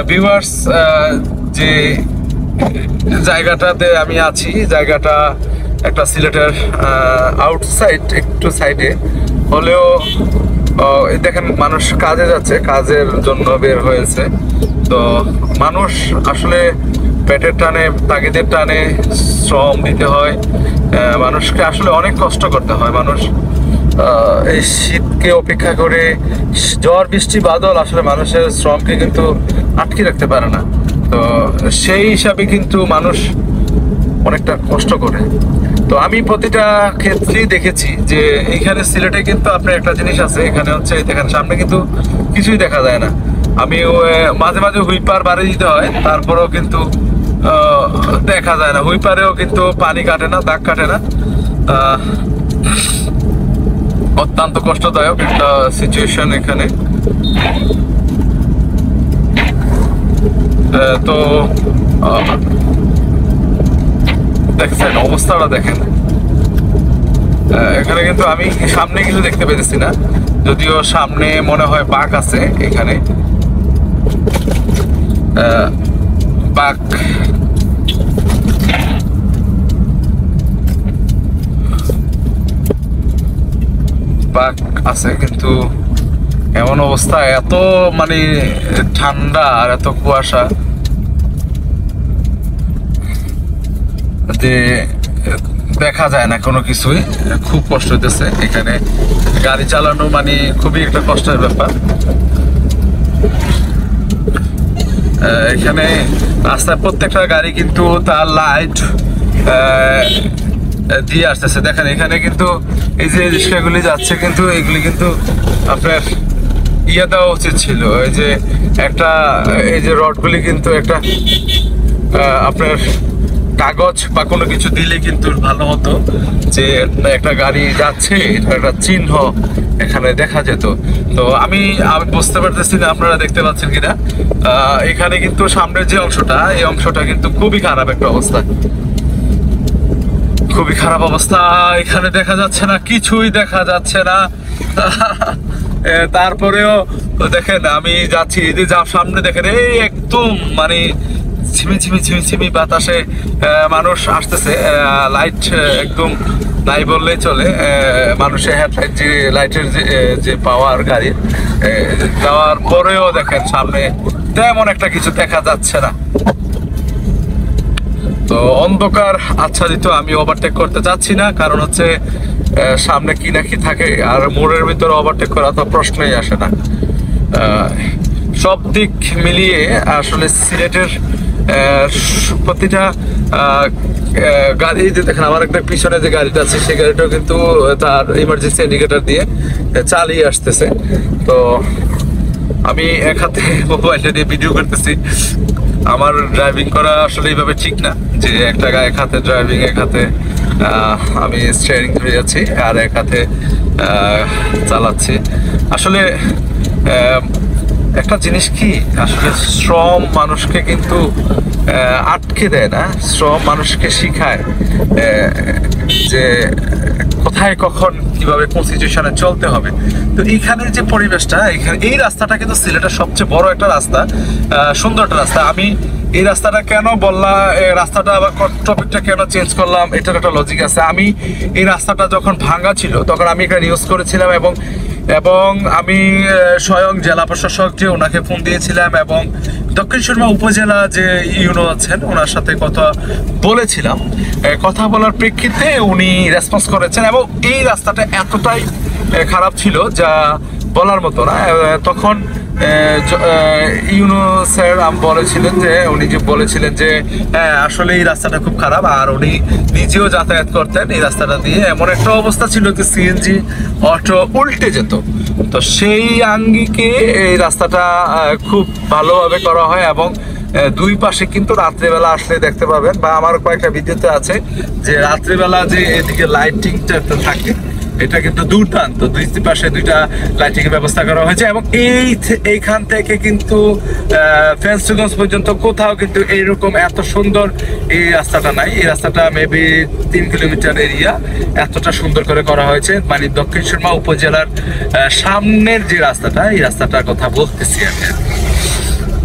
Viewers, যে জায়গাটাতে আমি আছি, জায়গাটা একটা সিলেটের আউটসাইড, একটু সাইডে হলেও দেখেন মানুষ কাজে যাচ্ছে, কাজের জন্য বের হয়েছে। তো মানুষ আসলে পেটের টানে, তাগিদের টানে শ্রম দিতে হয়, মানুষকে আসলে অনেক কষ্ট করতে হয়। মানুষ এই শীতকে অপেক্ষা করে, ঝড় বৃষ্টি বাদল আসলে মানুষের শ্রমকে কিন্তু আটকে রাখতে পারে না। তো সেই হিসাবে কিন্তু মানুষ অনেকটা কষ্ট করে। তো আমি প্রতিটা ক্ষেত্রেই দেখেছি যে এখানে সিলেটে কিন্তু আপনার একটা জিনিস আছে, এখানে হচ্ছে দেখেন সামনে কিন্তু কিছুই দেখা যায় না। আমি মাঝে মাঝে হুইপার বাড়ি দিতে হয়, তারপরেও কিন্তু দেখা যায় না। হুইপারেও কিন্তু পানি কাটে না, দাগ কাটে না। অত্যন্ত কষ্টদায়ক একটা সিচুয়েশন এখানে। তো দেখছেন অবস্থাটা, দেখেন এখানে কিন্তু আমি সামনে কিছু দেখতে পেতেছি না, যদিও সামনে মনে হয় বাঘ আছে। এখানে বাঘ আছে, কিন্তু এমন অবস্থা, এত মানে ঠান্ডা আর এত কুয়াশা যে দেখা যায় না কোনো কিছুই। খুব কষ্ট হইতেছে এখানে, গাড়ি চালানো মানে খুবই একটা কষ্টের ব্যাপার। এখানে রাস্তায় প্রত্যেকটা গাড়ি কিন্তু তার লাইট দিয়ে আসতেছে। দেখেন এখানে কিন্তু এই যে রিক্সাগুলি যাচ্ছে, কিন্তু এগুলি কিন্তু আপনার ইয়ে দেওয়া উচিত ছিল। এই যে একটা, এই যে রডগুলি কিন্তু একটা আপনার কাগজ বা কোনো কিছু দিলে কিন্তু ভালো হতো, যে একটা গাড়ি যাচ্ছে এটা একটা চিহ্ন এখানে দেখা যেত। তো আমি বুঝতে পারতেছি না আপনারা দেখতে পাচ্ছেন কিনা। এখানে কিন্তু সামনের যে অংশটা, এই অংশটা কিন্তু খুবই খারাপ একটা অবস্থা, খুবই খারাপ অবস্থা। এখানে দেখা যাচ্ছে না, কিছুই দেখা যাচ্ছে না। তারপরেও দেখেন আমি যাচ্ছি, এই যে সামনে দেখেন এই একদম মানে ঝিমি ঝিমি ঝিমি ঝিমি বাতাসে মানুষ আসতেছে। লাইট একদম নাই বললেই চলে। মানুষের হেডলাইট, যে লাইটের যে পাওয়ার গাড়ির দেওয়ার পরেও দেখেন সামনে তেমন একটা কিছু দেখা যাচ্ছে না। তো অন্ধকার আচ্ছাদিত, আমি ওভারটেক করতে চাচ্ছি না, কারণ হচ্ছে সামনে কি না কি থাকে, আর মোড়ের ভিতরে ওভারটেক করা তো প্রশ্নই আসে না। সব দিক মিলিয়ে আসলে সিলেটের প্রতিটা গাড়ি, যে দেখেন আমার একটা পিছনে যে গাড়িটা আছে, সেই গাড়িটাও কিন্তু তার ইমার্জেন্সি ইন্ডিকেটর দিয়ে চালিয়ে আসতেছে। তো আমি এক হাতে মোবাইলটা দিয়ে ভিডিও করতেছি। আমার ড্রাইভিং করা আসলে এইভাবে ঠিক না, যে একটা এক হাতে ড্রাইভিং, এক হাতে আমি স্টিয়ারিং ধরে যাচ্ছি আর এক হাতে চালাচ্ছি। আসলে একটা জিনিস কি, আসলে শ্রম মানুষকে কিন্তু আটকে দেয় না, শ্রম মানুষকে শিখায় যে কোথায় কখন কিভাবে কোন সিচুয়েশনে চলতে হবে। তো এইখানের যে পরিবেশটা, এখানে এই রাস্তাটা কিন্তু সিলেটের সবচেয়ে বড় একটা রাস্তা, সুন্দর একটা রাস্তা। আমি এই রাস্তাটা কেন বললাম, রাস্তাটা আবার টপিকটা কেন চেঞ্জ করলাম, এটার একটা লজিক আছে। আমি এই রাস্তাটা যখন ভাঙা ছিল তখন আমি এখানে নিউজ করেছিলাম, এবং আমি স্বয়ং জেলা প্রশাসক যে ওনাকে ফোন দিয়েছিলাম, এবং দক্ষিণ সুরমা উপজেলা যে ইউনো আছেন ওনার সাথে কথা বলেছিলাম। কথা বলার প্রেক্ষিতে উনি রেসপন্স করেছেন, এবং এই রাস্তাটা এতটাই খারাপ ছিল যা বলার মতো না। তখন ইউনো স্যার বলেছিলেন যে, উনি যে বলেছিলেন যে হ্যাঁ আসলে এই রাস্তাটা খুব খারাপ, আর উনি নিজেও যাতায়াত করতেন এই রাস্তাটা দিয়ে। এমন একটা অবস্থা ছিল যে সিএনজি অটো উল্টে যেত। তো সেই আঙ্গিকে এই রাস্তাটা খুব ভালোভাবে করা হয়, এবং দুই পাশে কিন্তু রাত্রিবেলা আসলে দেখতে পাবেন, বা আমার কয়েকটা ভিডিওতে আছে যে রাত্রিবেলা যে এদিকে লাইটিংটা থাকে, এটা কিন্তু দুর্দান্ত। দুই পাশে দুইটা লাইটিং এর ব্যবস্থা করা হয়েছে, এবং এইখান থেকে কিন্তু ফেন্সগঞ্জ পর্যন্ত কোথাও কিন্তু এইরকম এত সুন্দর এই রাস্তাটা নাই। এই রাস্তাটা মেবি 3 কিলোমিটার এরিয়া, এতটা সুন্দর করে করা হয়েছে। মানে দক্ষিণ সুরমা উপজেলার সামনের যে রাস্তাটা, এই রাস্তাটার কথা বলতেছি আমি।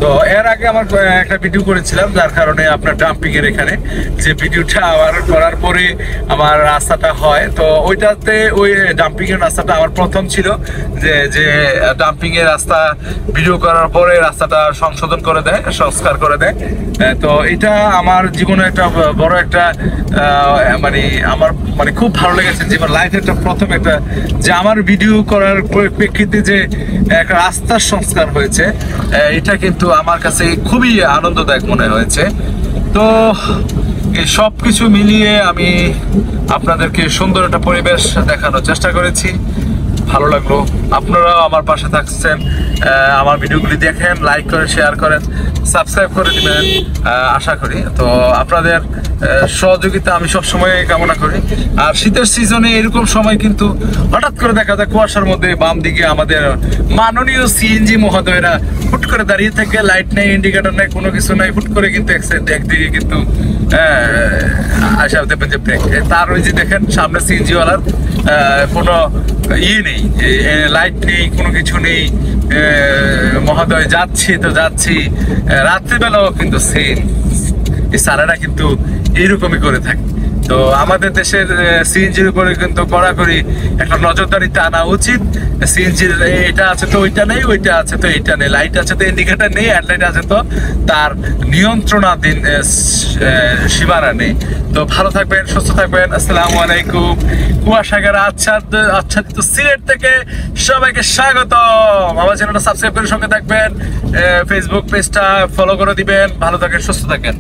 তো এর আগে আমার একটা ভিডিও করেছিলাম, যার কারণে আপনার ডাম্পিং এর এখানে যে ভিডিওটা আবার করার পরে আমার রাস্তাটা হয়, তো ওইটাতে ওই ডাম্পিং এর রাস্তাটা আমার প্রথম ছিল যে ডাম্পিং এর রাস্তা ভিডিও করার পরে রাস্তাটা সংশোধন করে দেয়, সংস্কার করে দেয়। তো এটা আমার জীবনে একটা বড় একটা মানে আমার মানে খুব ভালো লেগেছে, জীবন লাইফে একটা প্রথম একটা যে আমার ভিডিও করার প্রেক্ষিতে যে একটা রাস্তার সংস্কার হয়েছে, এটা কিন্তু আমার কাছে খুবই আনন্দদায়ক মনে হয়েছে। তো এই সব কিছু মিলিয়ে আমি আপনাদেরকে সুন্দর একটা পরিবেশ দেখানোর চেষ্টা করেছি, ভালো লাগলো। আপনারাও আমার পাশে থাকছেন, আমার ভিডিওগুলি দেখেন, লাইক করেন, শেয়ার করেন, সাবস্ক্রাইব করে দিবেন আশা করি। তো আপনাদের সহযোগিতা আমি সবসময় কামনা করি। আর শীতের সিজনে এরকম সময় কিন্তু হঠাৎ করে দেখা যায় কুয়াশার মধ্যে বাম দিকে আমাদের মাননীয় সিএনজি মহোদয়রা হুট করে দাঁড়িয়ে থেকে, লাইট নেই, ইন্ডিকেটর নেই, কোনো কিছু নেই, হুট করে কিন্তু একদিকে কিন্তু আসা দেখবেন যে ব্রেক, তার ওই যে দেখেন সামনে সিএনজি ওয়ালার কোনো ইয়ে নেই, লাইট নেই, কোনো কিছু নেই, মহোদয় যাচ্ছি তো যাচ্ছি। রাত্রিবেলাও কিন্তু সেম, এই সারাটা কিন্তু এইরকমই করে থাকে। তো আমাদের দেশের সিএনজির উপরে কিন্তু কড়াকড়ি একটা নজরদারি টানা উচিত। সিএনজির এটা আছে তো ওইটা নেই, ওইটা আছে তো এইটা নেই, লাইট আছে তো ইন্ডিকেটর নেই, হেডলাইট আছে তো তার নিয়ন্ত্রণাধীন সীমানা নেই। তো ভালো থাকবেন, সুস্থ থাকবেন। আসসালামু আলাইকুম। কুয়াশাগার আচ্ছাদিত সিলেট থেকে সবাইকে স্বাগতম। আমার চ্যানেলটা সাবস্ক্রাইব করে সঙ্গে থাকবেন, ফেসবুক পেজটা ফলো করে দিবেন। ভালো থাকেন, সুস্থ থাকেন।